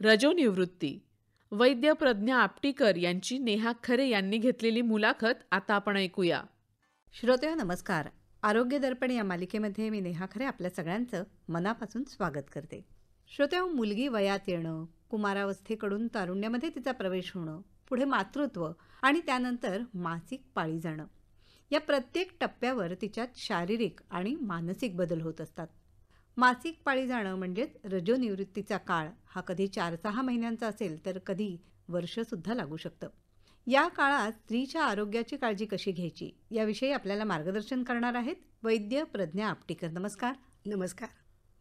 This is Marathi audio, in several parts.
रजोनिवृत्ती. वैद्य प्रज्ञा आपटीकर यांची नेहा खरे यांनी घेतलेली मुलाखत आता आपण ऐकूया. श्रोतेहो नमस्कार. आरोग्य दर्पण या मालिकेमध्ये मी नेहा खरे आपल्या सगळ्यांचं मनापासून स्वागत करते. श्रोतेहो, मुलगी वयात येणं, कुमारावस्थेकडून तारुण्यामध्ये तिचा प्रवेश होणं, पुढे मातृत्व आणि त्यानंतर मासिक पाळी जाणं, या प्रत्येक टप्प्यावर तिच्यात शारीरिक आणि मानसिक बदल होत असतात. मासिक पाळी जाणं म्हणजेच रजोनिवृत्तीचा काळ हा कधी 4-6 महिन्यांचा असेल तर कधी वर्षसुद्धा लागू शकतं. या काळात स्त्रीच्या आरोग्याची काळजी कशी घ्यायची याविषयी आपल्याला मार्गदर्शन करणार आहेत वैद्य प्रज्ञा आपटीकर. नमस्कार. नमस्कार.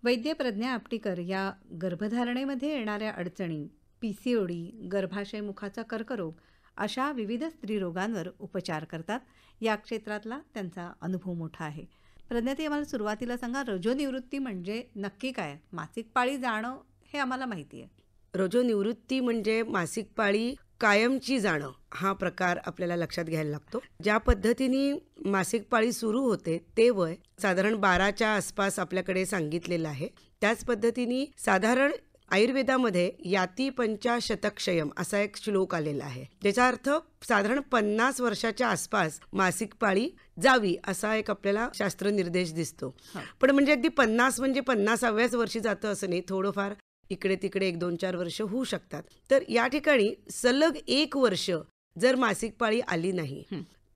वैद्य प्रज्ञा आपटीकर या गर्भधारणेमध्ये येणाऱ्या अडचणी, PCOD, गर्भाशय मुखाचा कर्करोग अशा विविध स्त्रीरोगांवर उपचार करतात. या क्षेत्रातला त्यांचा अनुभव मोठा आहे. प्रज्ञाताई, आम्हाला सुरुवातीला सांगा, रजोनिवृत्ती म्हणजे नक्की काय? मासिक पाळी जाणं हे आम्हाला माहिती आहे. रजोनिवृत्ती म्हणजे मासिक पाळी कायमची जाणं हा प्रकार आपल्याला लक्षात घ्यायला लागतो. ज्या पद्धतीने मासिक पाळी सुरू होते ते वय साधारण 12च्या आसपास आपल्याकडे सांगितलेलं आहे. त्याच पद्धतीने साधारण आयुर्वेदामध्ये याती पंचाशतक्षयम असा एक श्लोक आलेला आहे, ज्याचा अर्थ साधारण 50 वर्षाच्या आसपास मासिक पाळी जावी असा एक आपल्याला शास्त्र निर्देश दिसतो. पण म्हणजे अगदी 50 म्हणजे 50व्याच वर्षी जातं असं नाही, थोडंफार इकडे तिकडे 1-2-4 वर्ष होऊ शकतात. तर या ठिकाणी सलग 1 वर्ष जर मासिक पाळी आली नाही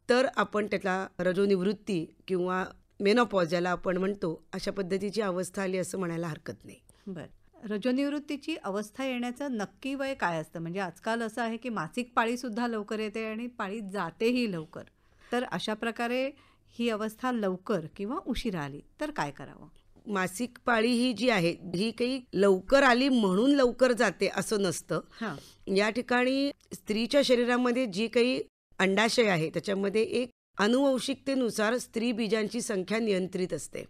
तर आपण त्याला रजोनिवृत्ती किंवा मेनोपॉज ज्याला आपण म्हणतो अशा पद्धतीची अवस्था आली असं म्हणायला हरकत नाही. बरं, रजोनिवृत्तीची अवस्था येण्याचं नक्की वय काय असतं? म्हणजे आजकाल असं आहे की मासिक पाळीसुद्धा लवकर येते आणि पाळी जातेही लवकर. तर अशा प्रकारे ही अवस्था लवकर किंवा उशिरा आली तर काय करावं? मासिक पाळी ही जी आहे ही काही लवकर आली म्हणून लवकर जाते असं नसतं. या ठिकाणी स्त्रीच्या शरीरामध्ये जी काही अंडाशय आहे त्याच्यामध्ये एक अनुवंशिकतेनुसार स्त्री बीजांची संख्या नियंत्रित असते.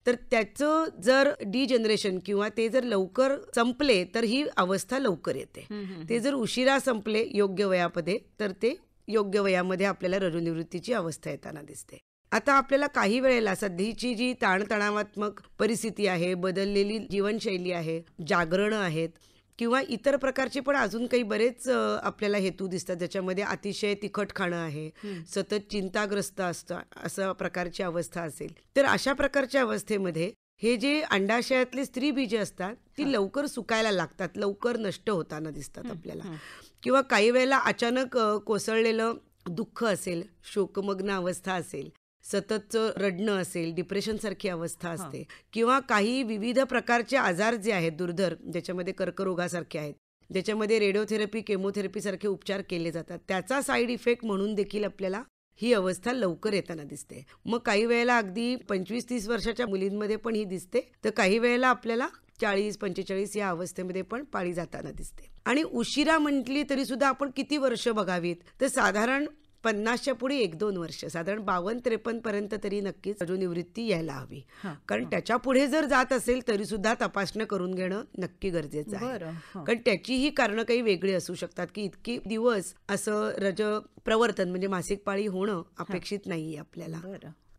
तर त्याचं जर डिजनरेशन किंवा ते जर लवकर संपले तर ही अवस्था लवकर येते. ते जर उशिरा संपले योग्य वयामध्ये तर ते योग्य वयामध्ये आपल्याला रजोनिवृत्तीची अवस्था येताना दिसते. आता आपल्याला काही वेळेला सध्याची जी ताणतणावात्मक परिस्थिती आहे, बदललेली जीवनशैली आहे, जागरणं आहेत किंवा इतर प्रकारचे पण अजून काही बरेच आपल्याला हेतू दिसतात, ज्याच्यामध्ये अतिशय तिखट खाणं आहे, सतत चिंताग्रस्त असतं अशा प्रकारची अवस्था असेल तर अशा प्रकारच्या अवस्थेमध्ये हे जे अंडाशयातले स्त्री बीजे असतात ती लवकर सुकायला लागतात, लवकर नष्ट होताना दिसतात आपल्याला. किंवा काही वेळेला अचानक कोसळलेलं दुःख असेल, शोकमग्न अवस्था असेल, सततचं रडणं असेल, डिप्रेशनसारखी अवस्था असते किंवा काही विविध प्रकारचे आजार जे आहेत दुर्धर, ज्याच्यामध्ये कर्करोगासारखे आहेत, ज्याच्यामध्ये रेडिओथेरपी, केमोथेरपीसारखे उपचार केले जातात, त्याचा साईड इफेक्ट म्हणून देखील आपल्याला ही अवस्था लवकर येताना दिसते. मग काही वेळेला अगदी 25-30 वर्षाच्या मुलींमध्ये पण ही दिसते, तर काही वेळेला आपल्याला 40-45 या अवस्थेमध्ये पण पाळी जाताना दिसते. आणि उशिरा म्हटली तरी सुद्धा आपण किती वर्ष बघावीत तर साधारण 50च्या पुढे 1-2 वर्ष, साधारण 52-53 पर्यंत तरी नक्कीच रजोनिवृत्ती यायला हवी. कारण त्याच्या पुढे जर जात असेल तरी सुद्धा तपासणं करून घेणं नक्की गरजेचं आहे. कारण त्याचीही कारणं काही वेगळी असू शकतात की इतकी दिवस असं रज प्रवर्तन म्हणजे मासिक पाळी होणं अपेक्षित नाहीये आपल्याला.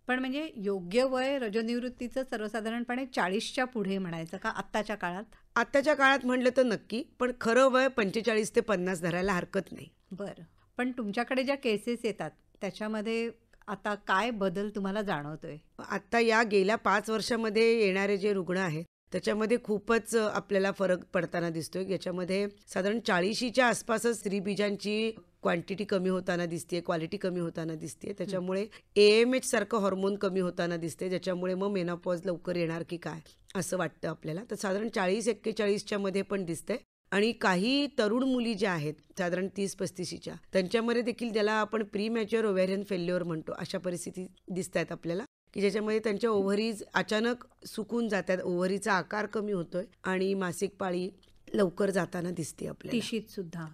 पण म्हणजे योग्य वय रजोनिवृत्तीचं सर्वसाधारणपणे 40च्या पुढे म्हणायचं का आत्ताच्या काळात? आत्ताच्या काळात म्हणलं तर नक्की, पण खरं वय 45 ते 50 धरायला हरकत नाही. बरं, पण तुमच्याकडे ज्या केसेस येतात त्याच्यामध्ये आता काय बदल तुम्हाला जाणवतोय? आता या गेल्या 5 वर्षामध्ये येणारे जे रुग्ण आहेत त्याच्यामध्ये खूपच आपल्याला फरक पडताना दिसतोय. याच्यामध्ये साधारण 40च्या आसपासच स्त्री बीजांची क्वांटिटी कमी होताना दिसते, क्वालिटी कमी होताना दिसते. त्याच्यामुळे AMH सारखं हॉर्मोन कमी होताना दिसते, ज्याच्यामुळे मग मेनोपॉज लवकर येणार की काय असं वाटतं आपल्याला. तर साधारण 40-41च्या मध्ये पण दिसतंय. आणि काही तरुण मुली ज्या आहेत साधारण 30-35च्या त्यांच्यामध्ये देखील ज्याला आपण प्रीमॅच्युअर ओव्हॅरियन फेल्युअर म्हणतो अशा परिस्थिती दिसत आहेत आपल्याला, की ज्याच्यामध्ये त्यांच्या ओव्हरीज अचानक सुकून जातात, ओव्हरीचा आकार कमी होतोय आणि मासिक पाळी लवकर जाताना दिसते आपल्याला.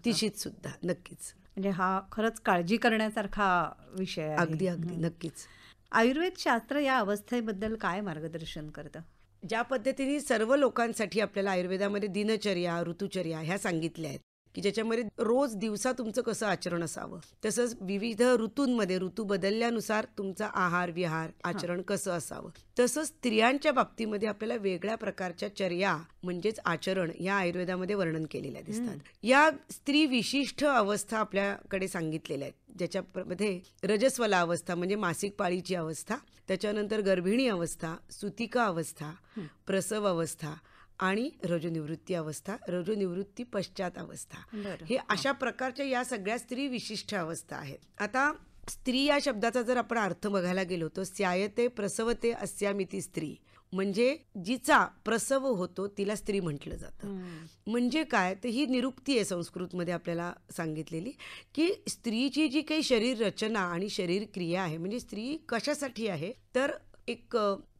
तिशीत सुद्धा नक्कीच. म्हणजे हा खरंच काळजी करण्यासारखा विषय आहे. अगदी नक्कीच. आयुर्वेद शास्त्र या अवस्थेबद्दल काय मार्गदर्शन करतं? ज्या पद्धतीने सर्व लोकांसाठी आपल्याला आयुर्वेदामध्ये दिनचर्या, ऋतुचर्या ह्या सांगितल्या आहेत की ज्याच्यामध्ये रोज दिवसा तुमचं कसं आचरण असावं, तसंच विविध ऋतूंमध्ये ऋतू बदलल्यानुसार तुमचा आहार विहार आचरण कसं असावं, तसंच स्त्रियांच्या बाबतीमध्ये आपल्याला वेगळ्या प्रकारच्या चर्या म्हणजेच आचरण या आयुर्वेदामध्ये वर्णन केलेल्या दिसतात. या स्त्री विशिष्ट अवस्था आपल्याकडे सांगितलेल्या आहेत, ज्याच्यामध्ये रजस्वला अवस्था म्हणजे मासिक पाळीची अवस्था, त्याच्यानंतर गर्भिणी अवस्था, सुतिका अवस्था, प्रसव अवस्था आणि रजोनिवृत्ती अवस्था, रजोनिवृत्ती पश्चात अवस्था, हे अशा प्रकारच्या या सगळ्या स्त्री विशिष्ट अवस्था आहेत. आता स्त्री या शब्दाचा जर आपण अर्थ बघायला गेलो तर स्यायते प्रसवते अस्यामिती स्त्री, म्हणजे जिचा प्रसव होतो तिला स्त्री म्हटलं जातं. म्हणजे काय, तर ही निरुक्ती आहे संस्कृतमध्ये आपल्याला सांगितलेली, की स्त्रीची जी काही शरीर रचना आणि शरीर क्रिया आहे, म्हणजे स्त्री कशासाठी आहे तर एक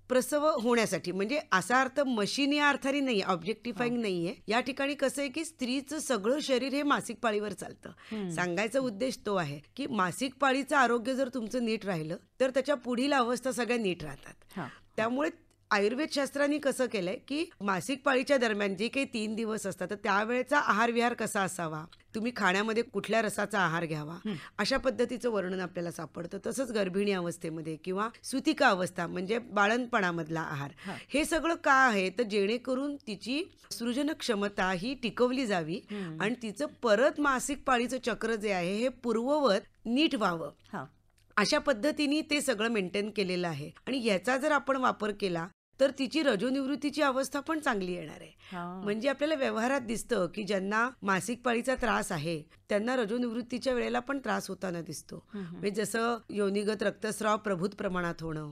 प्रसव होण्यासाठी, म्हणजे असा अर्थ मशीन या अर्थाने नाही, ऑब्जेक्टिफाईंग नाहीये. या ठिकाणी कसं आहे की स्त्रीचं सगळं शरीर हे मासिक पाळीवर चालतं. सांगायचा उद्देश तो आहे की मासिक पाळीचं आरोग्य जर तुमचं नीट राहिलं तर त्याच्या पुढील अवस्था सगळ्या नीट राहतात. त्यामुळे आयुर्वेद शास्त्राने कसं केलंय की मासिक पाळीच्या दरम्यान जे काही 3 दिवस असतात तर त्यावेळेचा आहार विहार कसा असावा, तुम्ही खाण्यामध्ये कुठल्या रसाचा आहार घ्यावा, अशा पद्धतीचं वर्णन आपल्याला सापडतं. तसंच गर्भिणी अवस्थेमध्ये किंवा सुतिका अवस्था म्हणजे बाळंतपणामधला आहार, हे सगळं का आहे तर जेणेकरून तिची सृजन क्षमता ही टिकवली जावी आणि तिचं परत मासिक पाळीचं चक्र जे आहे हे पूर्ववत नीट व्हावं. अशा पद्धतीने ते सगळं मेंटेन केलेलं आहे. आणि याचा जर आपण वापर केला तर तिची रजोनिवृत्तीची अवस्था पण चांगली येणार आहे. म्हणजे आपल्याला व्यवहारात दिसतं की ज्यांना मासिक पाळीचा त्रास आहे त्यांना रजोनिवृत्तीच्या वेळेला पण त्रास होताना दिसतो. म्हणजे जसं योनिगत रक्तस्राव प्रभूत प्रमाणात होणं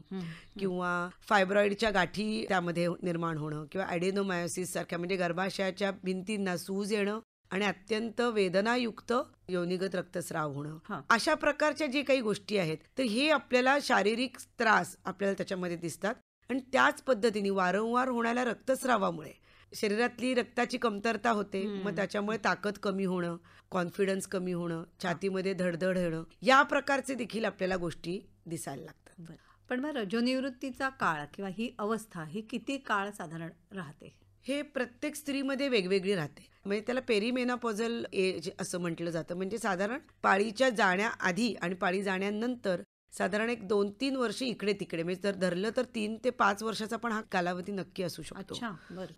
किंवा फायब्रॉइडच्या गाठी त्यामध्ये निर्माण होणं किंवा ॲडेनोमायोसिस सारख्या म्हणजे गर्भाशयाच्या भिंतींना सूज येणं आणि अत्यंत वेदनायुक्त योनिगत रक्तस्राव होणं, अशा प्रकारच्या जे काही गोष्टी आहेत तर हे आपल्याला शारीरिक त्रास आपल्याला त्याच्यामध्ये दिसतात. आणि त्याच पद्धतीने वारंवार होणाऱ्या रक्तस्रावामुळे शरीरातली रक्ताची कमतरता होते, मग त्याच्यामुळे ताकद कमी होणं, कॉन्फिडन्स कमी होणं, छातीमध्ये धडधड होणं, या प्रकारचे देखील आपल्याला गोष्टी दिसायला लागतात. पण मग रजोनिवृत्तीचा काळ किंवा ही अवस्था ही किती काळ साधारण राहते? हे प्रत्येक स्त्रीमध्ये वेगवेगळी राहते. म्हणजे त्याला पेरीमेनोपॉझल एज असं म्हटलं जातं. म्हणजे साधारण पाळीच्या जाण्याआधी आणि पाळी जाण्यानंतर साधारण एक 2-3 वर्ष इकडे तिकडे, म्हणजे जर धरलं तर 3 ते 5 वर्षाचा पण हा कालावधी नक्की असू शकतो.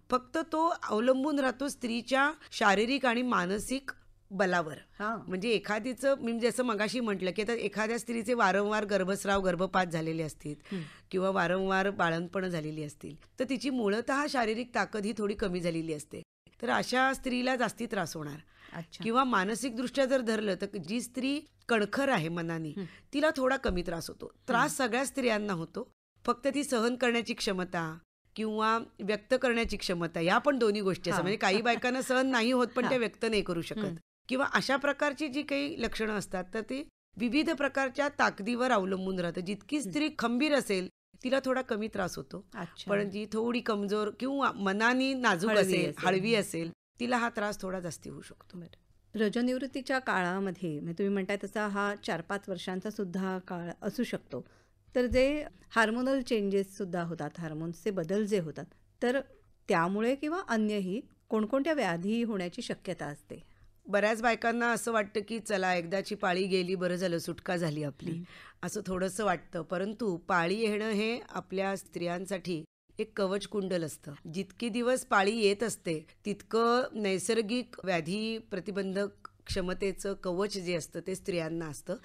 फक्त तो अवलंबून राहतो स्त्रीच्या शारीरिक आणि मानसिक बलावर. म्हणजे एखादीचं मी जसं मगाशी म्हटलं की आता एखाद्या स्त्रीचे वारंवार गर्भस्राव गर्भपात झालेले असतील किंवा वारंवार बाळंतपण झालेली असतील तर तिची मूळतः शारीरिक ताकद ही थोडी कमी झालेली असते, तर अशा स्त्रीला जास्ती त्रास होणार. किंवा मानसिक दृष्ट्या जर धरलं तर जी स्त्री कणखर आहे मनाने तिला थोडा कमी त्रास होतो. त्रास सगळ्या स्त्रियांना होतो, फक्त ती सहन करण्याची क्षमता किंवा व्यक्त करण्याची क्षमता या पण दोन्ही गोष्टी असतात. म्हणजे काही बायकांना सहन नाही होत पण त्या व्यक्त नाही करू शकत किंवा अशा प्रकारची जी काही लक्षणं असतात तर ती विविध प्रकारच्या ताकदीवर अवलंबून राहतं. जितकी स्त्री खंबीर असेल तिला थोडा कमी त्रास होतो, पण जी थोडी कमजोर किंवा मनाने नाजूक असेल, हळवी असेल, तिला हा त्रास थोडा जास्ती होऊ शकतो. रजोनिवृत्तीच्या काळामध्ये म्हणजे तुम्ही म्हणताय तसा हा 4-5 वर्षांचा सुद्धा काळ असू शकतो. तर जे हार्मोनल चेंजेस सुद्धा होतात, हार्मोन्सचे बदल जे होतात, तर त्यामुळे किंवा अन्यही कोणकोणत्या व्याधी होण्याची शक्यता असते? बऱ्याच बायकांना असं वाटतं की चला एकदाची पाळी गेली, बरं झालं, सुटका झाली आपली, असं थोडंसं वाटतं. परंतु पाळी येणं हे आपल्या स्त्रियांसाठी एक कवच कुंडल असतं. जितके दिवस पाळी येत असते तितकं नैसर्गिक व्याधी प्रतिबंधक क्षमतेचं कवच जे असतं ते स्त्रियांना असतं,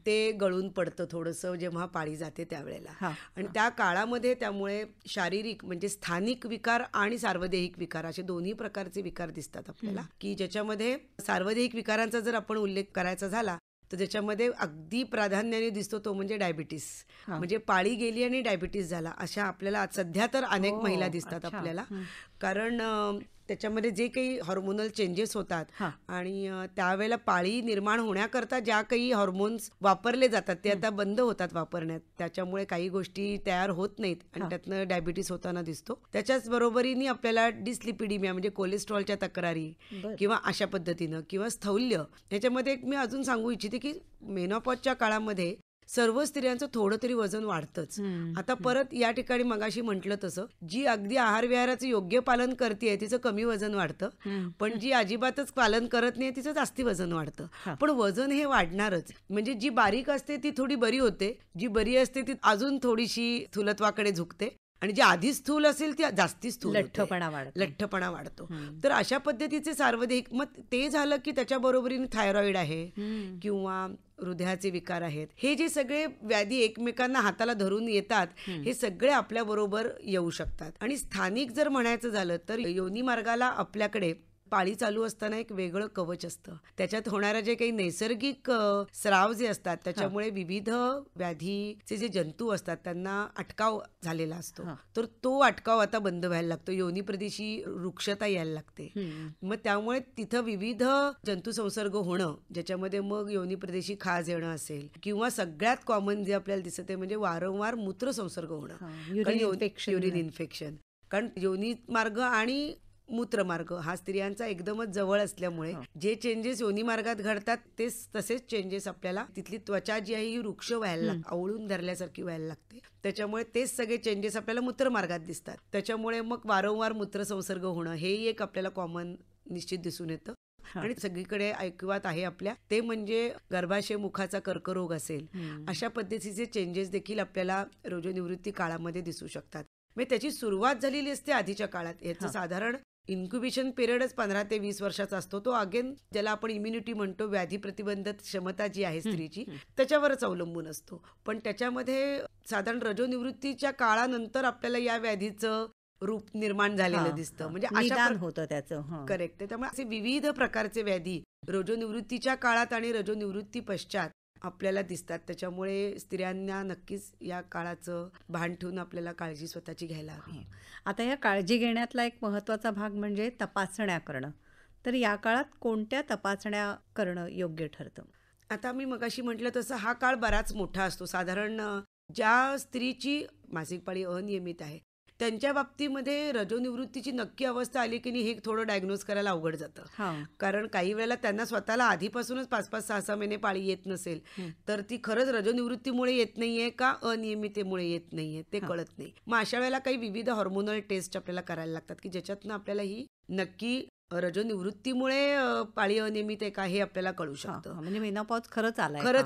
ते गळून पडतं थोडंसं जेव्हा पाळी जाते त्यावेळेला. आणि त्या काळामध्ये त्यामुळे शारीरिक म्हणजे स्थानिक विकार आणि सार्वदेहिक विकार असे दोन्ही प्रकारचे विकार दिसतात आपल्याला. की ज्याच्यामध्ये सार्वदेहिक विकारांचा जर आपण उल्लेख करायचा झाला तर ज्याच्यामध्ये अगदी प्राधान्याने दिसतो तो म्हणजे डायबिटीस. म्हणजे पाळी गेली आणि डायबिटीस झाला अशा आपल्याला सध्या तर अनेक महिला दिसतात आपल्याला. कारण त्याच्यामध्ये जे काही हॉर्मोनल चेंजेस होतात आणि त्यावेळेला पाळी निर्माण होण्याकरता ज्या काही हॉर्मोन्स वापरले जातात ते आता बंद होतात वापरण्यात, त्याच्यामुळे काही गोष्टी तयार होत नाहीत आणि त्यातनं डायबिटीस होताना दिसतो. त्याच्याच बरोबरीने आपल्याला डिस्लिपिडिमिया म्हणजे कोलेस्ट्रॉलच्या तक्रारी किंवा अशा पद्धतीनं किंवा स्थौल्य. ह्याच्यामध्ये एक मी अजून सांगू इच्छिते की मेनोपॉजच्या काळामध्ये सर्व स्त्रियांचं थोडं तरी वजन वाढतंच. आता परत या ठिकाणी मगाशी म्हटलं तसं, जी अगदी आहार विहाराचं योग्य पालन करते तिचं कमी वजन वाढतं, पण जी अजिबातच पालन करत नाही तिचं जास्ती वजन वाढतं. पण वजन हे वाढणारच. म्हणजे जी बारीक असते ती थोडी बरी होते, जी बरी असते ती अजून थोडीशी थुलत्वाकडे झुकते, आणि जी आधी स्थूल असेल ती जास्ती स्थूल होते. लठ्ठपणा वाढतो. तर अशा पद्धतीचे सार्वदेहिक, मग ते झालं की त्याच्याबरोबरीने थायरॉइड आहे किंवा हृदयाचे विकार आहेत. हे जे सगळे व्याधी एकमेकांना हाताला धरून येतात, हे सगळे आपल्या बरोबर येऊ शकतात. आणि स्थानिक जर म्हणायचं झालं तर योनी मार्गाला आपल्याकडे पाळी चालू असताना एक वेगळं कवच असतं. त्याच्यात होणारे जे काही नैसर्गिक स्राव जे असतात त्याच्यामुळे विविध व्याधीचे जे जंतू असतात त्यांना अटकाव झालेला असतो. तर तो अटकाव आता बंद व्हायला लागतो. योनी प्रदेशी वृक्षता यायला लागते. मग त्यामुळे तिथं विविध जंतू संसर्ग होणं, ज्याच्यामध्ये मग योनी प्रदेशी खाज येणं असेल, किंवा सगळ्यात कॉमन जे आपल्याला दिसते म्हणजे वारंवार मूत्र संसर्ग होणं, युरिन इन्फेक्शन. कारण योनी मार्ग आणि मूत्रमार्ग हा स्त्रियांचा एकदमच जवळ असल्यामुळे जे चेंजेस योनी मार्गात घडतात ते तसेच चेंजेस आपल्याला तिथली त्वचा जी आहे ही वृक्ष व्हायला लागते, आवळून धरल्यासारखी व्हायला लागते. त्याच्यामुळे तेच सगळे चेंजेस आपल्याला मूत्रमार्गात दिसतात. त्याच्यामुळे मग वारंवार मूत्रसंसर्ग होणं हे एक आपल्याला कॉमन निश्चित दिसून येतं. आणि सगळीकडे ऐकिवात आहे आपल्या, ते म्हणजे गर्भाशय मुखाचा कर्करोग असेल, अशा पद्धतीचे चेंजेस देखील आपल्याला रोजनिवृत्ती काळामध्ये दिसू शकतात. म्हणजे त्याची सुरुवात झालेली असते आधीच्या काळात. याचं साधारण इन्क्युबेशन पिरियडच 15 ते 20 वर्षाचा असतो. तो अगेन ज्याला आपण इम्युनिटी म्हणतो, व्याधी प्रतिबंधक क्षमता जी आहे स्त्रीची, त्याच्यावरच अवलंबून असतो. पण त्याच्यामध्ये साधारण रजोनिवृत्तीच्या काळानंतर आपल्याला या व्याधीचं रूप निर्माण झालेलं दिसतं. म्हणजे अशा होतं त्याचं. करेक्ट. त्यामुळे असे विविध प्रकारचे व्याधी रजोनिवृत्तीच्या काळात आणि रजोनिवृत्ती पश्चात आपल्याला दिसतात. त्याच्यामुळे स्त्रियांना नक्कीच या काळाचं भान ठेवून आपल्याला काळजी स्वतःची घ्यायला हवी. आता या काळजी घेण्यातला एक महत्त्वाचा भाग म्हणजे तपासण्या करणं. तर या काळात कोणत्या तपासण्या करणं योग्य ठरतं? आता मी मगाशी म्हटलं तसं हा काळ बराच मोठा असतो. साधारण ज्या स्त्रीची मासिक पाळी अनियमित आहे त्यांच्या बाबतीमध्ये रजोनिवृत्तीची नक्की अवस्था आली की नाही हे थोडं डायग्नोज करायला अवघड जातं. कारण काही वेळेला त्यांना स्वतःला आधीपासूनच 5-5, 6-6 महिने पाळी येत नसेल तर ती खरंच रजोनिवृत्तीमुळे येत नाहीये का अनियमिततेमुळे येत नाहीये ते कळत नाही. मग अशा वेळेला काही विविध हॉर्मोनल टेस्ट आपल्याला करायला लागतात की ज्याच्यातनं आपल्याला ही नक्की रजोनिवृत्तीमुळे पाळी अनियमित आहे का हे आपल्याला कळू शकतं. म्हणजे मेनोपॉज खरंच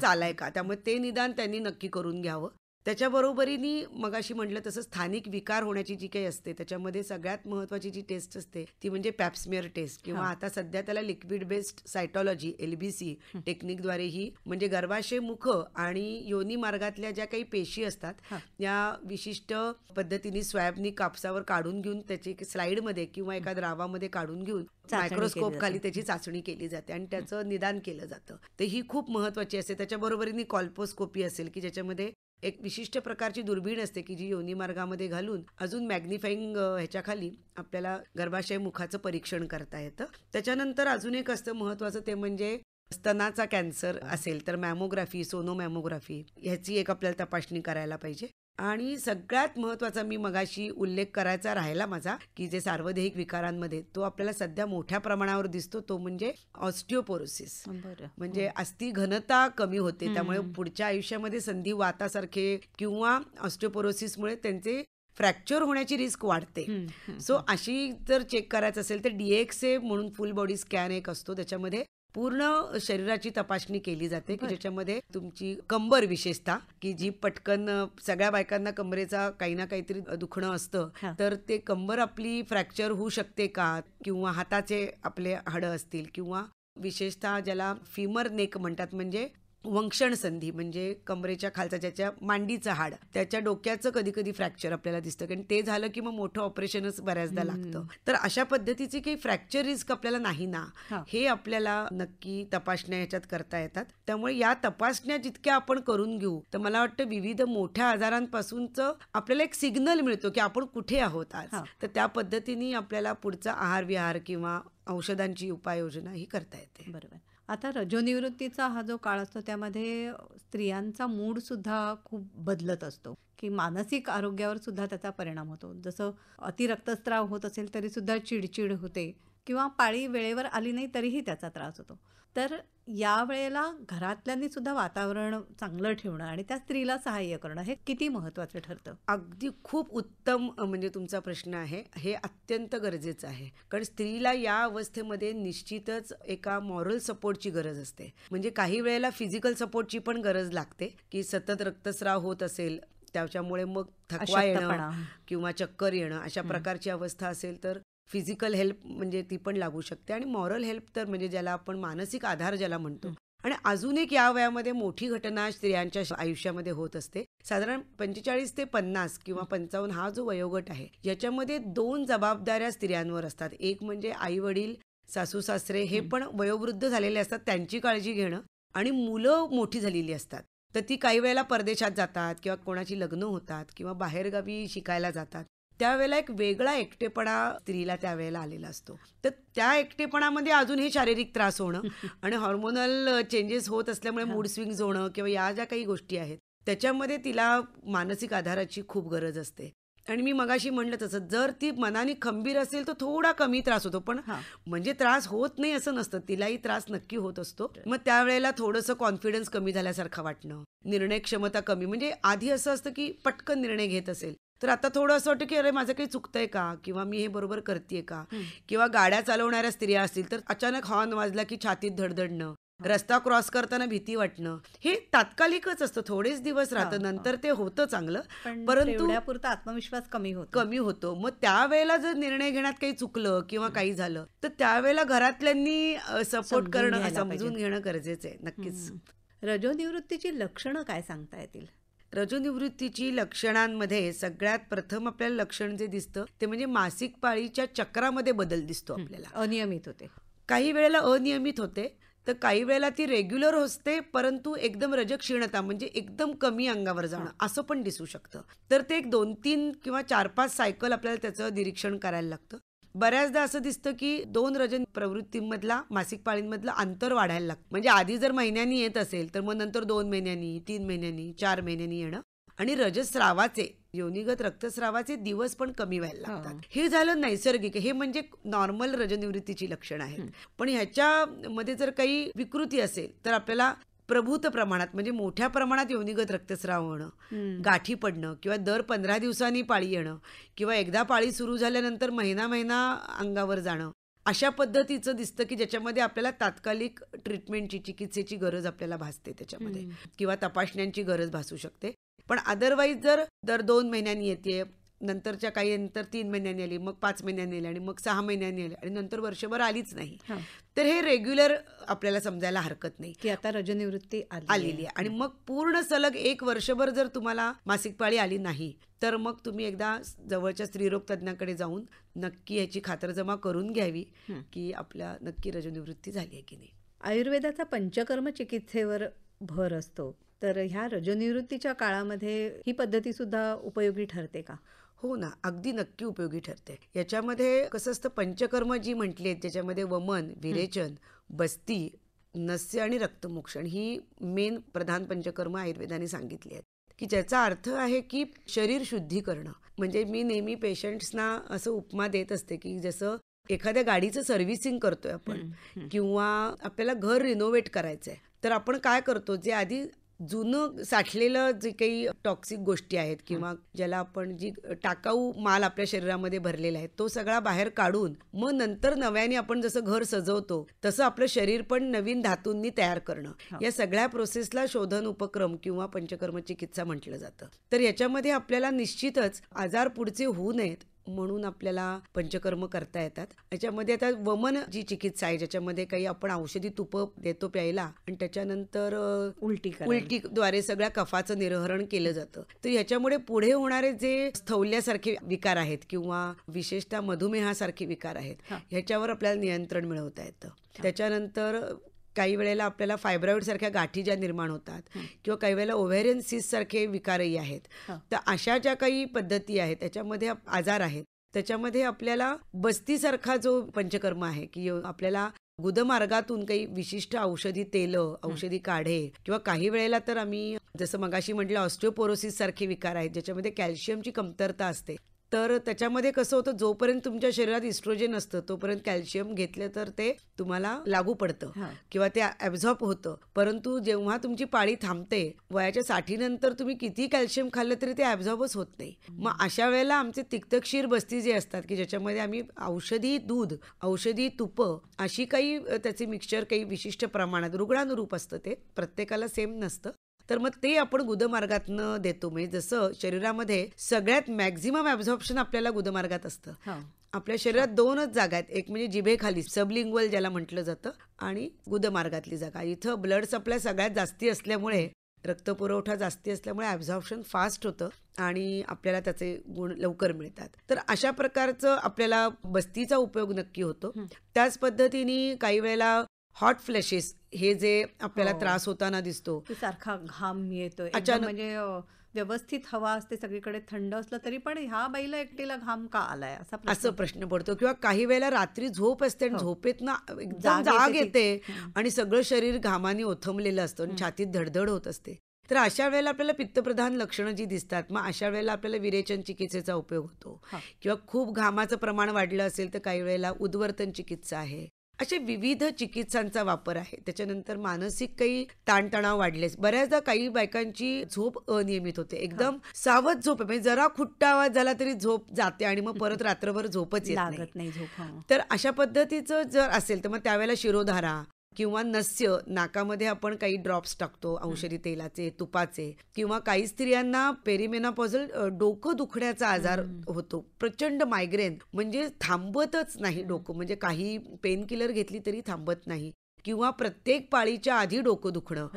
आलाय का, त्यामुळे ते निदान त्यांनी नक्की करून घ्यावं. त्याच्याबरोबरीने मगाशी म्हटलं तसं स्थानिक विकार होण्याची जी काही असते त्याच्यामध्ये सगळ्यात महत्त्वाची जी टेस्ट असते ती म्हणजे पॅप्समियर टेस्ट, किंवा आता सध्या त्याला लिक्विड बेस्ड सायटॉलॉजी LBC टेक्निकद्वारे ही म्हणजे गर्भाशय मुख आणि योनी मार्गातल्या ज्या काही पेशी असतात या विशिष्ट पद्धतीने स्वॅबनी कापसावर काढून घेऊन त्याची स्लाइडमध्ये किंवा एका द्रावामध्ये काढून घेऊन मायक्रोस्कोप खाली त्याची चाचणी केली जाते आणि त्याचं निदान केलं जातं. तर ही खूप महत्त्वाची असते. त्याच्याबरोबरीने कॉल्पोस्कोपी असेल की ज्याच्यामध्ये एक विशिष्ट प्रकारची दुर्बीण असते की जी योनी मार्गामध्ये घालून अजून मॅग्निफाईंग ह्याच्याखाली आपल्याला गर्भाशय मुखाचं परीक्षण करता येतं. त्याच्यानंतर अजून एक असतं महत्त्वाचं ते म्हणजे स्तनाचा कॅन्सर असेल तर मॅमोग्राफी, सोनोमॅमोग्राफी ह्याची एक आपल्याला तपासणी करायला पाहिजे. आणि सगळ्यात महत्त्वाचा मी मगाशी उल्लेख करायचा राहिला माझा की जे सार्वदेहिक विकारांमध्ये तो आपल्याला सध्या मोठ्या प्रमाणावर दिसतो तो म्हणजे ऑस्टिओपोरोसिस. म्हणजे अस्थि घनता कमी होते, त्यामुळे पुढच्या आयुष्यामध्ये संधिवातासारखे किंवा ऑस्टिओपोरोसिसमुळे त्यांचे फ्रॅक्चर होण्याची रिस्क वाढते. सो अशी जर चेक करायचं असेल तर DXA म्हणून फुल बॉडी स्कॅन एक असतो, त्याच्यामध्ये पूर्ण शरीराची तपासणी केली जाते की ज्याच्यामध्ये तुमची कंबर विशेषतः की जी पटकन सगळ्या बायकांना कमरेचा काही ना काहीतरी दुखणं असतं तर ते कंबर आपली फ्रॅक्चर होऊ शकते का, किंवा हाताचे आपले हाडं असतील, किंवा विशेषतः ज्याला फिमर नेक म्हणतात म्हणजे वंक्षण संधी म्हणजे कमरेच्या खालचा ज्याच्या मांडीचं हाड त्याच्या डोक्याचं कधी कधी फ्रॅक्चर आपल्याला दिसतं, कारण ते झालं की मग मोठं ऑपरेशनच बऱ्याचदा लागतं. तर अशा पद्धतीची काही फ्रॅक्चर रिस्क आपल्याला नाही ना हे आपल्याला नक्की तपासण्या ह्याच्यात करता येतात. त्यामुळे या तपासण्या जितक्या आपण करून घेऊ तर मला वाटतं विविध मोठ्या आजारांपासूनचं आपल्याला एक सिग्नल मिळतो की आपण कुठे आहोत आज. तर त्या पद्धतीने आपल्याला पुढचा आहार विहार किंवा औषधांची उपाययोजना ही करता येते. बरोबर. आता रजोनिवृत्तीचा हा जो काळ असतो त्यामध्ये स्त्रियांचा मूड सुद्धा खूप बदलत असतो की मानसिक आरोग्यावर सुद्धा त्याचा परिणाम होतो. जसं अति रक्तस्राव होत असेल तरी सुद्धा चिडचिड होते, किंवा पाळी वेळेवर आली नाही तरीही त्याचा त्रास होतो. तर या वेळेला घरातल्यांनी सुद्धा वातावरण चांगलं ठेवणं आणि त्या स्त्रीला सहाय्य करणं हे किती महत्त्वाचं ठरतं? अगदी खूप उत्तम म्हणजे तुमचा प्रश्न आहे. हे अत्यंत गरजेचं आहे. कारण स्त्रीला या अवस्थेमध्ये निश्चितच एका मॉरल सपोर्टची गरज असते. म्हणजे काही वेळेला फिजिकल सपोर्टची पण गरज लागते, की सतत रक्तस्राव होत असेल त्याच्यामुळे मग थकवा येणं अशक्तपणा. किंवा चक्कर येणं अशा प्रकारची अवस्था असेल तर फिजिकल हेल्प म्हणजे ती पण लागू शकते. आणि मॉरल हेल्प तर म्हणजे ज्याला आपण मानसिक आधार ज्याला म्हणतो. आणि अजून एक या वयामध्ये मोठी घटना स्त्रियांच्या आयुष्यामध्ये होत असते. साधारण 45 ते 50 किंवा 55 हा जो वयोगट आहे याच्यामध्ये 2 जबाबदाऱ्या स्त्रियांवर असतात. एक म्हणजे आई वडील, सासू सासरे हे पण वयोवृद्ध झालेले असतात, त्यांची काळजी घेणं. आणि मुलं मोठी झालेली असतात, तर ती काही वेळेला परदेशात जातात किंवा कोणाची लग्न होतात किंवा बाहेरगावी शिकायला जातात. त्यावेळेला एक वेगळा एकटेपणा स्त्रीला त्यावेळेला आलेला असतो. तर त्या एकटेपणामध्ये अजून हे शारीरिक त्रास होणं आणि हॉर्मोनल चेंजेस होत असल्यामुळे मूड स्विंग्स होणं किंवा या ज्या काही गोष्टी आहेत त्याच्यामध्ये तिला मानसिक आधाराची खूप गरज असते. आणि मी मगाशी म्हणलं तसं जर ती मनाने खंबीर असेल तर थोडा कमी त्रास होतो, पण म्हणजे त्रास होत नाही असं नसतं, तिलाही त्रास नक्की होत असतो. मग त्यावेळेला थोडंसं कॉन्फिडन्स कमी झाल्यासारखं वाटणं, निर्णय क्षमता कमी, म्हणजे आधी असं असतं की पटकन निर्णय घेत असेल तर आता थोडं असं वाटतं की अरे माझं काही चुकतंय का, किंवा मी हे बरोबर करतेय का. किंवा गाड्या चालवणाऱ्या स्त्रिया असतील तर अचानक हॉर्न वाजला की छातीत धडधडणं, रस्ता क्रॉस करताना भीती वाटणं, हे तात्कालिकच असतं, थोडेच दिवस राहतं, नंतर ते होतं चांगलं, परंतु तेवढ्यापुरता आत्मविश्वास कमी होतो. मग त्यावेळेला जर निर्णय घेण्यात काही चुकलं किंवा काही झालं तर त्यावेळेला घरातल्यांनी सपोर्ट करणं, समजून घेणं गरजेचं आहे. नक्कीच. रजोनिवृत्तीची लक्षणं काय सांगता येतील? रजोनिवृत्तीची लक्षणांमध्ये सगळ्यात प्रथम आपल्याला लक्षण जे दिसतं ते म्हणजे मासिक पाळीच्या चक्रामध्ये बदल दिसतो आपल्याला. अनियमित होते, काही वेळेला अनियमित होते, तर काही वेळेला ती रेग्युलर असते परंतु एकदम रजक्षीणता म्हणजे एकदम कमी अंगावर जाणं असं पण दिसू शकतं. तर ते एक 2-3 किंवा 4-5 सायकल आपल्याला त्याचं निरीक्षण करायला लागतं. बऱ्याचदा असं दिसतं की 2 रजन प्रवृत्तींमधला मासिक पाळींमधलं अंतर वाढायला लागतं. म्हणजे आधी जर महिन्यांनी येत असेल तर मग नंतर 2 महिन्यांनी, 3 महिन्यांनी, 4 महिन्यांनी येणं. आणि रजस्रावाचे, योनिगत रक्तस्रावाचे दिवस पण कमी व्हायला लागतात. हे झालं नैसर्गिक, हे म्हणजे नॉर्मल रजनिवृत्तीची लक्षणं आहेत. पण ह्याच्यामध्ये जर काही विकृती असेल तर आपल्याला प्रभूत प्रमाणात म्हणजे मोठ्या प्रमाणात योनिगत रक्तस्राव होणं, गाठी पडणं किंवा दर 15 दिवसांनी पाळी येणं किंवा एकदा पाळी सुरू झाल्यानंतर महिना अंगावर जाणं, अशा पद्धतीचं दिसतं की ज्याच्यामध्ये आपल्याला तात्कालिक ट्रीटमेंटची, चिकित्सेची गरज आपल्याला भासते त्याच्यामध्ये, किंवा तपासण्यांची गरज भासू शकते. पण अदरवाईज जर दर 2 महिन्यांनी येते, नंतरच्या काही नंतर 3 महिन्यांनी आली, मग 5 महिन्यांनी आली आणि मग 6 महिन्यांनी आली आणि नंतर वर्षभर आलीच नाही, तर हे रेग्युलर आपल्याला समजायला हरकत नाही की आता रजनिवृत्ती आलेली आहे. आणि मग पूर्ण सलग 1 वर्षभर जर तुम्हाला मासिक पाळी आली नाही तर मग तुम्ही एकदा जवळच्या स्त्रीरोग तज्ज्ञाकडे जाऊन नक्की याची खातरजमा करून घ्यावी की आपल्या नक्की रजनिवृत्ती झाली आहे की नाही. आयुर्वेदाचा पंचकर्म चिकित्सेवर भर असतो, तर ह्या रजनिवृत्तीच्या काळामध्ये ही पद्धती सुद्धा उपयोगी ठरते का? हो ना, अगदी नक्की उपयोगी ठरते. याच्यामध्ये कसं असतं, पंचकर्म जी म्हटली आहेत त्याच्यामध्ये वमन, विरेचन, बस्ती, नस्य आणि रक्तमोक्षण ही मेन प्रधान पंचकर्म आयुर्वेदाने सांगितली आहेत, की ज्याचा अर्थ आहे की शरीर शुद्धी करणं. म्हणजे मी नेहमी पेशंट्सना असं उपमा देत असते की जसं एखाद्या गाडीचं सर्व्हिसिंग करतोय आपण किंवा आपल्याला घर रिनोव्हेट करायचंय, तर आपण काय करतो, जे आधी जुनं साठलेलं जे काही टॉक्सिक गोष्टी आहेत किंवा ज्याला आपण जी टाकाऊ माल आपल्या शरीरामध्ये भरलेला आहे तो सगळा बाहेर काढून मग नंतर नव्याने आपण जसं घर सजवतो तसं आपलं शरीर पण नवीन धातूंनी तयार करणं, या सगळ्या प्रोसेसला शोधन उपक्रम किंवा पंचकर्म चिकित्सा म्हटलं जातं. तर याच्यामध्ये आपल्याला निश्चितच आजार पुढचे होऊ नयेत म्हणून आपल्याला पंचकर्म करता येतात. याच्यामध्ये आता वमन जी चिकित्सा आहे ज्याच्यामध्ये काही आपण औषधी तुपं देतो प्यायला आणि त्याच्यानंतर उलटीद्वारे सगळ्या कफाचं निर्हरण केलं जातं. तर ह्याच्यामुळे पुढे होणारे जे स्थौल्यासारखे विकार आहेत किंवा विशेषतः मधुमेहासारखे विकार आहेत ह्याच्यावर आपल्याला नियंत्रण मिळवता येतं. त्याच्यानंतर काही वेळेला आपल्याला फायब्रॉइड सारख्या गाठी ज्या निर्माण होतात किंवा काही वेळेला ओव्हेरियन सिस्ट सारखे विकारही आहेत, तर अशा ज्या काही पद्धती आहेत त्याच्यामध्ये आजार आहेत त्याच्यामध्ये आपल्याला बस्तीसारखा जो पंचकर्म आहे की आपल्याला गुदमार्गातून काही विशिष्ट औषधी तेलं, औषधी काढे किंवा काही वेळेला तर आम्ही जसं मगाशी म्हटलं ऑस्टिओपोरोसिस सारखे विकार आहेत ज्याच्यामध्ये कॅल्शियमची कमतरता असते, तर त्याच्यामध्ये कसं होतं, जोपर्यंत तुमच्या शरीरात इस्ट्रोजन असतं तोपर्यंत कॅल्शियम घेतलं तर ते तुम्हाला लागू पडतं किंवा ते ॲब्झॉर्ब होतं. परंतु जेव्हा तुमची पाळी थांबते, वयाच्या 60 नंतर तुम्ही किती कॅल्शियम खाल्लं तरी ते ॲब्झॉर्बच होत नाही. मग अशा वेळेला आमचे तिक्तक्षीर बस्ती जे असतात की ज्याच्यामध्ये आम्ही औषधी दूध, औषधी तुपं अशी काही त्याचे मिक्सचर काही विशिष्ट प्रमाणात रुग्णानुरूप असतं, ते प्रत्येकाला सेम नसतं. तर मग ते आपण गुदमार्गातनं देतो. म्हणजे जसं शरीरामध्ये सगळ्यात मॅक्झिमम ॲब्झॉर्प्शन आपल्याला गुदमार्गात असतं. आपल्या शरीरात 2च जागा आहेत, एक म्हणजे जिभेखाली सबलिंग्वल ज्याला म्हटलं जातं आणि गुदमार्गातली जागा. इथं ब्लड सप्लाय सगळ्यात जास्ती असल्यामुळे, रक्तपुरवठा जास्ती असल्यामुळे ॲब्झॉर्प्शन फास्ट होतं आणि आपल्याला त्याचे गुण लवकर मिळतात. तर अशा प्रकारचं आपल्याला बस्तीचा उपयोग नक्की होतो. त्याच पद्धतीने काही वेळेला हॉट फ्लॅशेस हे जे आपल्याला त्रास होताना दिसतो, सारखा घाम येतोय अचानक, म्हणजे व्यवस्थित हवा असते सगळीकडे, थंड असलं तरी पण ह्या बाईला एकटीला घाम का आलाय असं प्रश्न पडतो. किंवा काही वेळेला रात्री झोप असते आणि झोपेतनं एकदम जाग येते आणि सगळं शरीर घामाने ओथंबलेलं असतं आणि छातीत धडधड होत असते. तर अशा वेळेला आपल्याला पित्तप्रधान लक्षणं जी दिसतात, मग अशा वेळेला आपल्याला विरेचन चिकित्सेचा उपयोग होतो. किंवा खूप घामाचं प्रमाण वाढलं असेल तर काही वेळेला उद्वर्तन चिकित्सा आहे. असे विविध चिकित्सांचा वापर आहे. त्याच्यानंतर मानसिक काही ताणतणाव वाढलेच. बऱ्याचदा काही बायकांची झोप अनियमित होते, एकदम सावध झोप आहे, म्हणजे जरा खुट्टा आवाज झाला तरी झोप जाते आणि मग परत रात्रभर झोपच येत नाही. तर अशा पद्धतीचं जर असेल तर मग त्यावेळेला शिरोधारा किंवा नस्य, नाकामध्ये आपण काही ड्रॉप्स टाकतो औषधी तेलाचे, तुपाचे. किंवा काही स्त्रियांना पेरिमेनॉपॉझल डोकं दुखण्याचा आजार होतो, प्रचंड मायग्रेन, म्हणजे थांबतच नाही डोकं, म्हणजे काही पेन किलर घेतली तरी थांबत नाही. किंवा प्रत्येक पाळीच्या आधी डोकं दुखणं.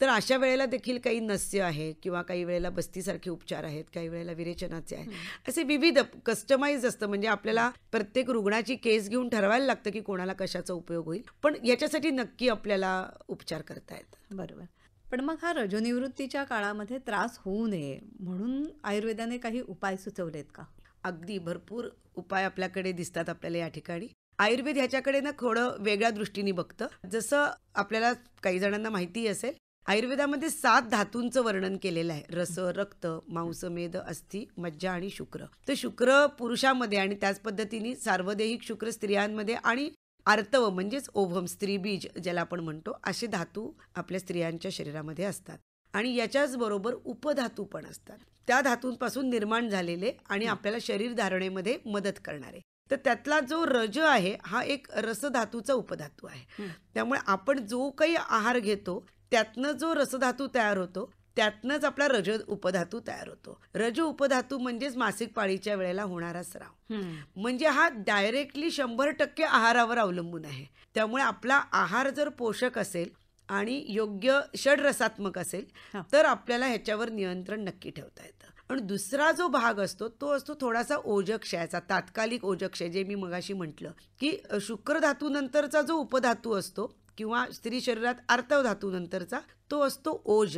तर अशा वेळेला देखील काही नस्य आहे किंवा काही वेळेला बस्तीसारखे उपचार आहेत, काही वेळेला विरेचनाचे आहेत. असे विविध कस्टमाइज असतं, म्हणजे आपल्याला प्रत्येक रुग्णाची केस घेऊन ठरवायला लागतं की कोणाला कशाचा उपयोग होईल, पण याच्यासाठी नक्की आपल्याला उपचार करता येतात. बरोबर. पण मग हा रजोनिवृत्तीच्या काळामध्ये त्रास होऊ नये म्हणून आयुर्वेदाने काही उपाय सुचवलेत का? अगदी भरपूर उपाय आपल्याकडे दिसतात आपल्याला या ठिकाणी. आयुर्वेद ह्याच्याकडे ना थोडं वेगळ्या दृष्टीने बघतं. जसं आपल्याला काही जणांना माहिती असेल, आयुर्वेदामध्ये 7 धातूंचं वर्णन केलेलं आहे. रस, रक्त, मांस, मेद, अस्थि, मज्जा आणि शुक्र. तर शुक्र पुरुषामध्ये आणि त्याच पद्धतीने सार्वदेहिक शुक्र स्त्रियांमध्ये आणि आर्तव म्हणजेच ओव्हम, स्त्रीबीज ज्याला आपण म्हणतो, असे धातू आपल्या स्त्रियांच्या शरीरामध्ये असतात. आणि याच्याच बरोबर उपधातू पण असतात, त्या धातूंपासून निर्माण झालेले आणि आपल्याला शरीर धारणेमध्ये मदत करणारे. तर त्यातला जो रज आहे हा एक रसधातूचा उपधातू आहे. त्यामुळे आपण जो काही आहार घेतो त्यातनं जो रसधातू तयार होतो त्यातनंच आपला रज उपधातू तयार होतो. रज उपधातू म्हणजेच मासिक पाळीच्या वेळेला होणारा स्राव. म्हणजे हा डायरेक्टली 100% आहारावर अवलंबून आहे. त्यामुळे आपला आहार जर पोषक असेल आणि योग्य षडरसात्मक असेल तर आपल्याला ह्याच्यावर नियंत्रण नक्की ठेवता येतं. आणि दुसरा जो भाग असतो तो असतो थोडासा ओजक्षयाचा, तात्कालिक ओजक्षय, जे मी मगाशी म्हटलं की शुक्र धातू नंतरचा जो उपधातू असतो किंवा स्त्री शरीरात आर्तव धातू नंतरचा तो असतो ओज.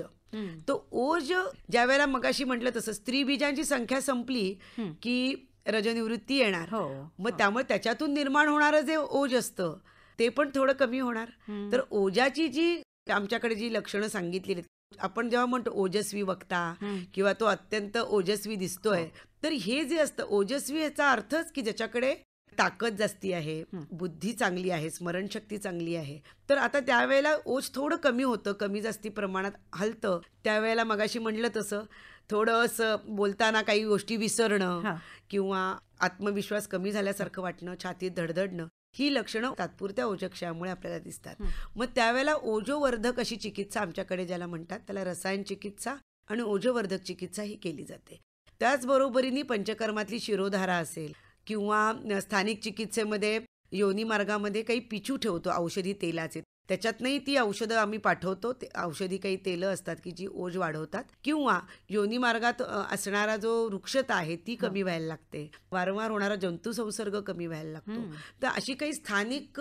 तो ओज ज्या वेळेला मगाशी म्हटलं तसं स्त्री बीजांची संख्या संपली की रजनिवृत्ती येणार. मग त्यामुळे त्याच्यातून निर्माण होणारं जे ओज असतं ते पण थोडं कमी होणार. तर ओजाची जी आमच्याकडे जी लक्षणं सांगितलेली, आपण जेव्हा म्हणतो ओजस्वी वक्ता किंवा तो अत्यंत ओजस्वी दिसतोय, तर हे जे असतं ओजस्वी याचा अर्थच की ज्याच्याकडे ताकद जास्ती आहे, बुद्धी चांगली आहे, स्मरणशक्ती चांगली आहे. तर आता त्यावेळेला ओज थोडं कमी होतं, कमी जास्ती प्रमाणात हलतं. त्यावेळेला मगाशी म्हटलं तसं थोडंसं बोलताना काही गोष्टी विसरणं किंवा आत्मविश्वास कमी झाल्यासारखं वाटणं, छातीत धडधडणं, ही लक्षणं तात्पुरत्या ओजक्षयामुळे आपल्याला दिसतात. मग त्यावेळेला ओजोवर्धक अशी चिकित्सा आमच्याकडे ज्याला म्हणतात त्याला रसायन चिकित्सा आणि ओजोवर्धक चिकित्सा ही केली जाते. त्याचबरोबरीने पंचकर्मातली शिरोधारा असेल किंवा स्थानिक चिकित्सेमध्ये योनी मार्गामध्ये काही पिचू ठेवतो औषधी तेलाचे, त्याच्यातनंही ती औषधं आम्ही पाठवतो. ते औषधी काही तेलं असतात की जी ओज वाढवतात. किंवा योनी मार्गात असणारा जो वृक्षता आहे ती कमी व्हायला लागते, वारंवार होणारा जंतुसंसर्ग कमी व्हायला लागतो. तर अशी काही स्थानिक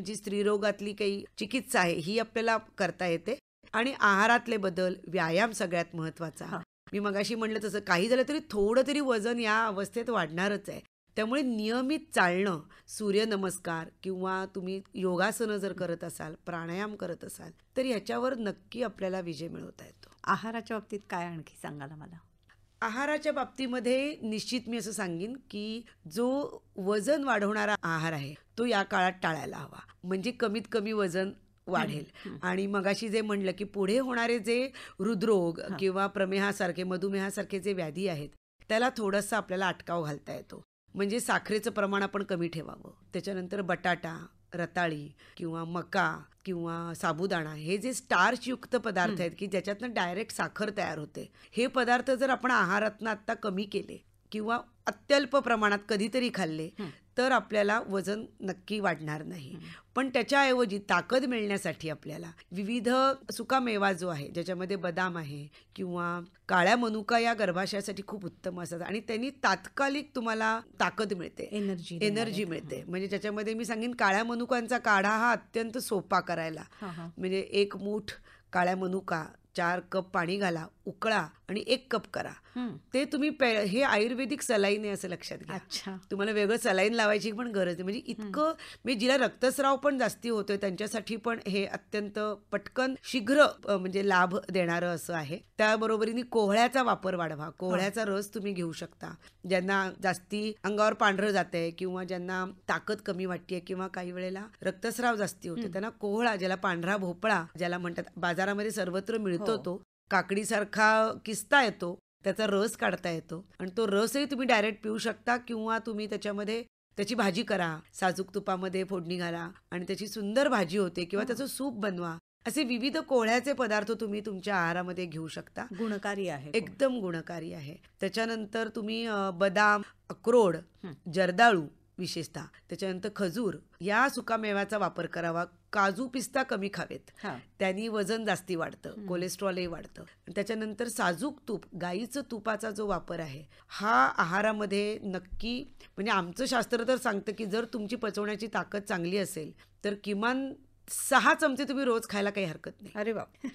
जी स्त्रीरोगातली काही चिकित्सा आहे ही आपल्याला करता येते. आणि आहारातले बदल, व्यायाम सगळ्यात महत्वाचा. मी मगाशी म्हटलं तसं काही झालं तरी थोडं तरी वजन या अवस्थेत वाढणारच आहे. त्यामुळे नियमित चालणं, सूर्यनमस्कार किंवा तुम्ही योगासनं जर करत असाल, प्राणायाम करत असाल तर ह्याच्यावर नक्की आपल्याला विजय मिळवता येतो. आहाराच्या बाबतीत काय आणखी सांगाल मला? आहाराच्या बाबतीमध्ये निश्चित मी असं सांगेन की जो वजन वाढवणारा आहार आहे तो या काळात टाळायला हवा. म्हणजे कमीत कमी वजन वाढेल. आणि मगाशी जे म्हणलं की पुढे होणारे जे हृदरोग किंवा प्रमेहासारखे मधुमेहासारखे जे व्याधी आहेत त्याला थोडंसं आपल्याला अटकाव घालता येतो. म्हणजे साखरेचं प्रमाण आपण कमी ठेवावं. त्याच्यानंतर बटाटा, रताळी किंवा मका किंवा साबुदाणा हे जे स्टार्चयुक्त पदार्थ आहेत की ज्याच्यातनं डायरेक्ट साखर तयार होते, हे पदार्थ जर आपण आहारातनं आत्ता कमी केले किंवा अत्यल्प प्रमाणात कधीतरी खाल्ले तर आपल्याला वजन नक्की वाढणार नाही. पण त्याच्याऐवजी ताकद मिळण्यासाठी आपल्याला विविध सुकामेवा जो आहे ज्याच्यामध्ये बदाम आहे किंवा काळ्या मनुका या गर्भाशयासाठी खूप उत्तम असतात आणि त्यांनी तात्कालिक तुम्हाला ताकद मिळते, एनर्जी मिळते. म्हणजे त्याच्यामध्ये मी सांगेन काळ्या मनुकांचा काढा हा अत्यंत सोपा करायला. म्हणजे 1 मूठ काळ्या मनुका 4 कप पाणी घाला, उकळा आणि 1 कप करा. ते तुम्ही हे आयुर्वेदिक सलाईन आहे असं लक्षात घ्या. तुम्हाला वेगळं सलाईन लावायची पण गरज नाही. म्हणजे इतकं म्हणजे जिला रक्तस्राव पण जास्ती होतोय त्यांच्यासाठी पण हे अत्यंत पटकन शीघ्र म्हणजे लाभ देणारं असं आहे. त्याबरोबरीने कोहळ्याचा वापर वाढवा. कोहळ्याचा रस तुम्ही घेऊ शकता. ज्यांना जास्ती अंगावर पांढरं जातंय किंवा ज्यांना ताकद कमी वाटतेय किंवा काही वेळेला रक्तस्राव जास्ती होते त्यांना कोहळा, ज्याला पांढरा भोपळा ज्याला म्हणतात, बाजारामध्ये सर्वत्र मिळतो. तो काकडीसारखा किस्ता येतो, त्याचा रस काढता येतो आणि तो रसही तुम्ही डायरेक्ट पिऊ शकता किंवा तुम्ही त्याच्यामध्ये त्याची भाजी करा, साजूक तुपामध्ये फोडणी घाला आणि त्याची सुंदर भाजी होते किंवा त्याचं सूप बनवा. असे विविध कोहळ्याचे पदार्थ तुम्ही तुमच्या आहारामध्ये घेऊ शकता. गुणकारी आहे, एकदम गुणकारी आहे. त्याच्यानंतर तुम्ही बदाम, अक्रोड, जर्दाळू विशेषतः, त्याच्यानंतर खजूर या सुकामेव्याचा वापर करावा. काजू पिस्ता कमी खावेत, त्यांनी वजन जास्ती वाढतं, कोलेस्ट्रॉलही वाढतं. त्याच्यानंतर साजूक तूप, गाईचं तुपाचा जो वापर आहे हा आहारामध्ये नक्की, म्हणजे आमचं शास्त्र तर सांगतं की जर तुमची पचवण्याची ताकद चांगली असेल तर किमान 6 चमचे तुम्ही रोज खायला काही हरकत नाही. अरे बाप.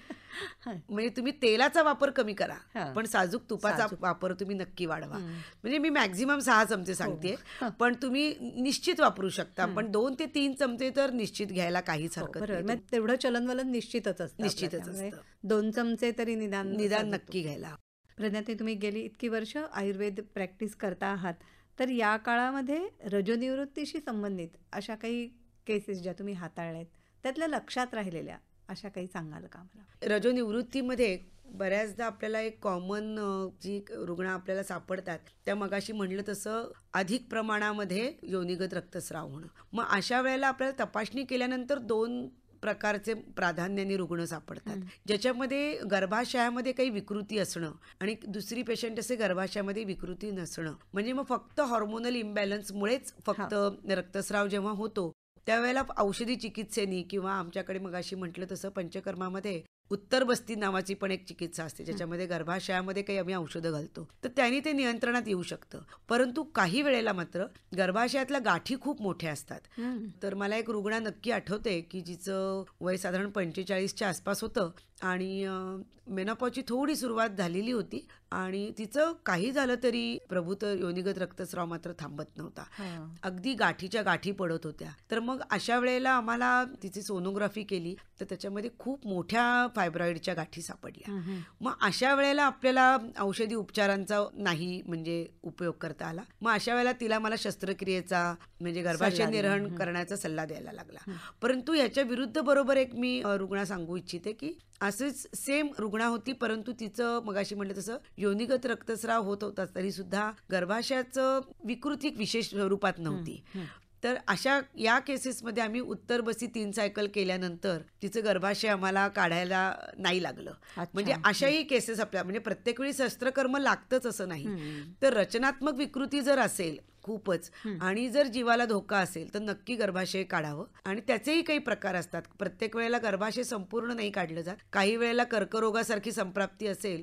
म्हणजे तुम्ही तेलाचा वापर कमी करा पण साजूक तुपाचा वापर तुम्ही नक्की वाढवा. म्हणजे मी मॅक्झिमम 6 चमचे सांगते, पण तुम्ही निश्चित वापरू शकता. पण 2 ते 3 चमचे तर निश्चित घ्यायला काहीच हरकत नाही. तेवढं चलनवलन निश्चितच असतं. 2 चमचे तरी निदान नक्की घ्यायला. प्रज्ञाताई, तुम्ही गेली इतकी वर्ष आयुर्वेद प्रॅक्टिस करता आहात, तर या काळामध्ये रजोनिवृत्तीशी संबंधित अशा काही केसेस ज्या तुम्ही हाताळल्यात त्यातल्या लक्षात राहिलेल्या अशा काही सांगाल का मला? रजोनिवृत्तीमध्ये बऱ्याचदा आपल्याला एक कॉमन जी रुग्ण आपल्याला सापडतात त्या मगाशी म्हणलं तसं अधिक प्रमाणामध्ये योनिगत रक्तस्राव होणं. मग अशा वेळेला आपल्याला तपासणी केल्यानंतर 2 प्रकारचे प्राधान्याने रुग्ण सापडतात, ज्याच्यामध्ये गर्भाशयामध्ये काही विकृती असणं आणि दुसरी पेशंट असे गर्भाशयामध्ये विकृती नसणं. म्हणजे मग फक्त हॉर्मोनल इम्बॅलन्समुळेच फक्त रक्तस्राव जेव्हा होतो त्यावेळेला औषधी चिकित्सेनी किंवा आमच्याकडे मगाशी म्हटलं तसं पंचकर्मामध्ये उत्तर बस्ती नावाची पण एक चिकित्सा असते ज्याच्यामध्ये गर्भाशयामध्ये काही आम्ही औषधं घालतो, तर त्यांनी ते नियंत्रणात येऊ शकतं. परंतु काही वेळेला मात्र गर्भाशयातल्या गाठी खूप मोठ्या असतात. तर मला एक रुग्ण नक्की आठवते की जिचं वय साधारण 45च्या आसपास होतं आणि मेनोपॉजची थोडी सुरुवात झालेली होती आणि तिचं काही झालं तरी प्रभूत योनिगत रक्तस्राव मात्र थांबत नव्हता. अगदी गाठीच्या गाठी पडत होत्या. तर मग अशा वेळेला आम्हाला तिची सोनोग्राफी केली तर त्याच्यामध्ये खूप मोठ्या फायब्रॉइडच्या गाठी सापडल्या. मग अशा वेळेला आपल्याला औषधी उपचारांचा नाही म्हणजे उपयोग करता आला. मग अशा वेळेला तिला मला शस्त्रक्रियेचा म्हणजे गर्भाशय निर्वहन करण्याचा सल्ला द्यायला लागला. परंतु याच्या विरुद्ध बरोबर एक मी रुग्ण सांगू इच्छिते की असंच सेम रुग्णा होती, परंतु तिचं मगाशी म्हटलं तसं योनिगत रक्तस्राव होत होता तरी सुद्धा गर्भाशयाचं विकृती विशेष स्वरूपात नव्हती. तर अशा या केसेसमध्ये आम्ही उत्तर बसी 3 सायकल केल्यानंतर तिचं गर्भाशय आम्हाला काढायला नाही लागलं. म्हणजे अशाही केसेस आपल्या म्हणजे प्रत्येक वेळी शस्त्रकर्म लागतंच असं नाही. तर रचनात्मक विकृती जर असेल खूपच आणि जर जीवाला धोका असेल तर नक्की गर्भाशय काढावं. आणि त्याचेही काही प्रकार असतात. प्रत्येक वेळेला गर्भाशय संपूर्ण नाही काढलं जात. काही वेळेला कर्करोगासारखी संप्राप्ती असेल,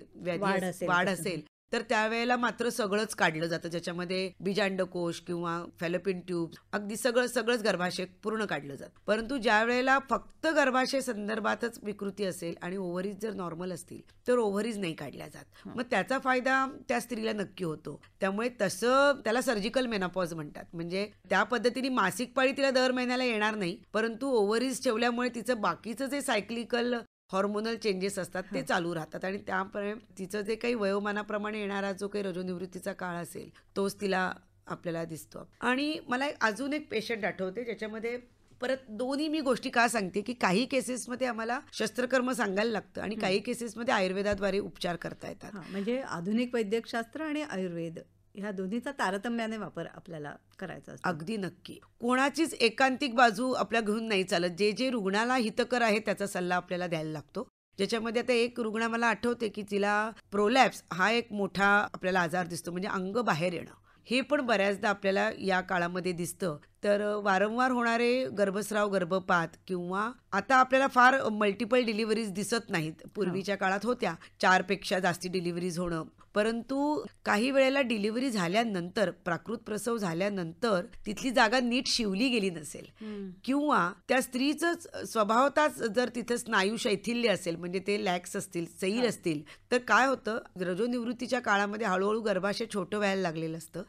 वाढ असेल तर त्यावेळेला मात्र सगळंच काढलं जातं, ज्याच्यामध्ये बीजांडकोश किंवा फॅलोपियन ट्यूब अगदी सगळंच गर्भाशय पूर्ण काढलं जातं. परंतु ज्या वेळेला फक्त गर्भाशय संदर्भातच विकृती असेल आणि ओव्हरीज जर नॉर्मल असतील तर ओव्हरीज नाही काढल्या जात. मग त्याचा फायदा त्या स्त्रीला नक्की होतो. त्यामुळे तसं त्याला सर्जिकल मेनोपॉज म्हणतात. म्हणजे त्या पद्धतीने मासिक पाळी तिला दर महिन्याला येणार नाही, परंतु ओव्हरीज ठेवल्यामुळे तिचं बाकीचं जे सायक्लिकल हॉर्मोनल चेंजेस असतात ते चालू राहतात आणि त्यामुळे तिचं जे काही वयोमानाप्रमाणे येणारा जो काही रजोनिवृत्तीचा काळ असेल तोच तिला आपल्याला दिसतो. आणि मला अजून एक पेशंट आठवते ज्याच्यामध्ये परत दोन्ही मी गोष्टी का सांगते की काही केसेसमध्ये आम्हाला शस्त्रकर्म सांगायला लागतं आणि काही केसेसमध्ये आयुर्वेदाद्वारे उपचार करता येतात. म्हणजे आधुनिक वैद्यकशास्त्र आणि आयुर्वेद ह्या दोन्हीचा तारतम्याने वापर आपल्याला करायचा असतो. अगदी नक्की. कोणाचीच एकांतिक बाजू आपल्या घेऊन नाही चालत. जे जे रुग्णाला हितकर आहे त्याचा सल्ला आपल्याला द्यायला लागतो. ज्याच्यामध्ये आता एक रुग्ण मला आठवते की तिला प्रोलॅप्स हा एक मोठा आपल्याला आजार दिसतो, म्हणजे अंग बाहेर येणं. हे पण बऱ्याचदा आपल्याला या काळामध्ये दिसतं. तर वारंवार होणारे गर्भस्राव, गर्भपात किंवा आता आपल्याला फार मल्टिपल डिलिव्हरीज दिसत नाहीत. पूर्वीच्या काळात होत्या 4 पेक्षा जास्ती डिलिव्हरीज होणं. परंतु काही वेळेला डिलिव्हरी झाल्यानंतर, प्राकृत प्रसव झाल्यानंतर तिथली जागा नीट शिवली गेली नसेल किंवा त्या स्त्रीचं स्वभावताच जर तिथं स्नायू शैथिल्य असेल, म्हणजे ते लॅक्स असतील, सैल असतील, तर काय होतं, रजोनिवृत्तीच्या काळामध्ये हळूहळू गर्भाशय छोटं व्हायला लागलेलं असतं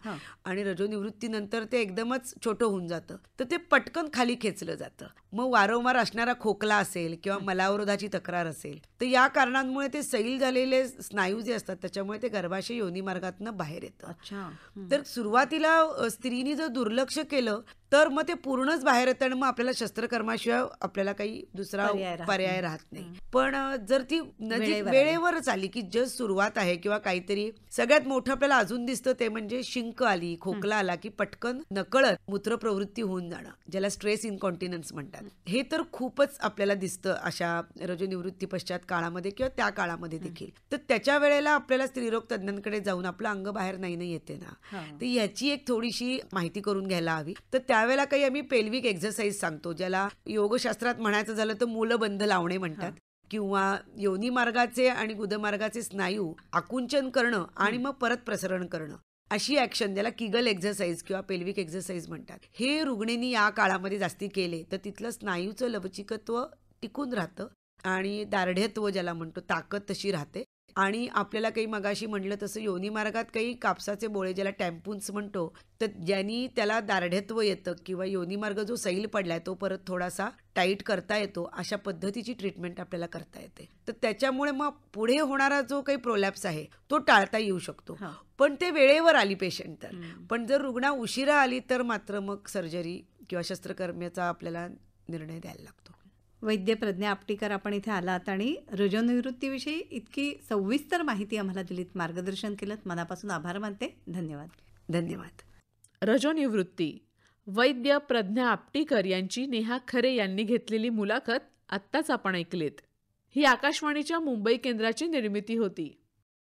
आणि रजोनिवृत्तीनंतर ते एकदमच छोटं होऊन जातं. तर ते पटकन खाली खेचलं जातं. मग वारंवार असणारा खोकला असेल किंवा मलावरोधाची तक्रार असेल, तर या कारणांमुळे ते सैल झालेले स्नायू जे असतात त्याच्यामुळे ते गर्भाशय योनी मार्गातनं बाहेर येतं. तर सुरुवातीला स्त्रीनी जर दुर्लक्ष केलं तर मग ते पूर्णच बाहेर येतं आणि मग आपल्याला शस्त्रकर्माशिवाय आपल्याला काही दुसरा पर्याय राहत नाही. पण जर ती नजीक वेळेवरच आली की जस्ट सुरुवात आहे किंवा काहीतरी, सगळ्यात मोठं आपल्याला अजून दिसतं ते म्हणजे शिंक आली, खोकला आला की पटकन नकळत मूत्रप्रवृत्ती होऊन जाणं, ज्याला स्ट्रेस इनकॉन्टिनन्स म्हणतात. हे तर खूपच आपल्याला दिसतं अशा रजोनिवृत्ती पश्चात काळामध्ये किंवा त्या काळामध्ये देखील. तर त्याच्या वेळेला आपल्याला स्त्रीरोग तज्ञांकडे जाऊन आपलं अंग बाहेर नाही येते ना, तर ह्याची एक थोडीशी माहिती करून घ्यायला हवी. तर त्यावेळेला काही आम्ही पेल्विक एक्झरसाइज सांगतो, ज्याला योगशास्त्रात म्हणायचं झालं तर मूलबंध लावणे म्हणतात, किंवा योनी मार्गाचे आणि गुदमार्गाचे स्नायू आकुंचन करणं आणि मग परत प्रसरण करणं, अशी ऍक्शन, ज्याला किगल एक्झरसाइज किंवा पेल्विक एक्झरसाइज म्हणतात. हे रुग्णींनी या काळामध्ये जास्ती केले तर तिथलं स्नायूचं लवचिकत्व टिकून राहतं आणि दार्ढ्यत्व ज्याला म्हणतो, ताकद तशी राहते. आणि आपल्याला काही मगाशी म्हटलं तसं योनी मार्गात काही कापसाचे बोळे, ज्याला टॅम्पून्स म्हणतो, तर ज्यांनी त्याला दार्ढ्यत्व येतं किंवा योनी मार्ग जो सैल पडलाय तो परत थोडासा टाईट करता येतो, अशा पद्धतीची ट्रीटमेंट आपल्याला करता येते. तर त्याच्यामुळे मग पुढे होणारा जो काही प्रोलॅप्स आहे तो टाळता येऊ शकतो. पण ते वेळेवर आली पेशंट तर. पण जर रुग्णा उशिरा आली तर मात्र मग सर्जरी किंवा शस्त्रक्रियेचा आपल्याला निर्णय द्यायला लागतो. वैद्य प्रज्ञा आपटीकर, आपण इथे आलात आणि रजोनिवृत्तीविषयी इतकी सविस्तर माहिती आम्हाला दिलीत, मार्गदर्शन केलं, मनापासून आभार मानते. धन्यवाद. धन्यवाद. रजोनिवृत्ती, वैद्य प्रज्ञा आपटीकर यांची नेहा खरे यांनी घेतलेली मुलाखत आत्ताच आपण ऐकलीत. ही आकाशवाणीच्या मुंबई केंद्राची निर्मिती होती.